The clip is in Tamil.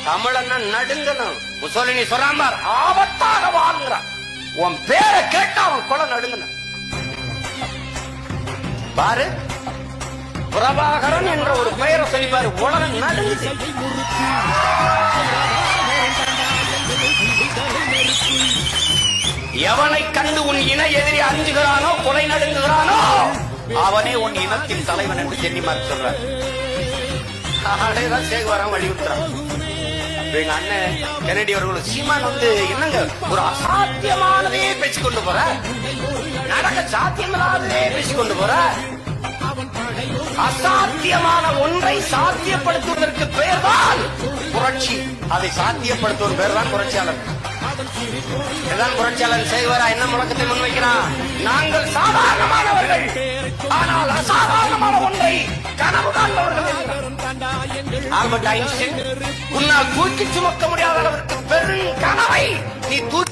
தமிழன்னா நடுங்கணும். முசோலினி சொல்லாம ஆபத்தாக வாழ்கிறான். உன் பேரை கேட்டா அவன் கொலை நடுங்கணும். பாரு, பிரபாகரன் என்ற ஒரு பெயரை சொல்லி பாரு, உலகம் நடுங்குது. எவனை கண்டு உன் இன எதிரி அஞ்சுகிறானோ, கொலை நடுங்குகிறானோ, அவனே உன் இனத்தின் தலைவன் என்று ஜென்னிமார் சொல்றார். அதேதான் சேகுவாரம் வலியுறுத்துறான். எங்க அண்ணன் கென்னடி அவர்கள் சீமான் என்னங்க ஒரு அசாத்தியமானதே பேசிக்கொண்டு போற, நடக்க சாத்தியமில்லாததே பேசிக்கொண்டு போற. அசாத்தியமான ஒன்றை சாத்தியப்படுத்துவதற்கு பெயர்தான் புரட்சி. அதை சாத்தியப்படுத்துவதற்கு பேர் தான் புரட்சியாளர். இதுதான் புரட்சியாளர் சேகுவாரா என்ன முழக்கத்தை முன்வைக்கிறான்? நாங்கள் சாதாரணமானவர்கள், ஆனால் அசாதாரணமான ஒன்றை கனவு காண்பவர்கள். ஆல்பர்ட் ஐன்ஸ்டைன், உன்னால் தூக்கி சுமக்க முடியாத அளவிற்கு பெரும் கனவை நீ தூக்கி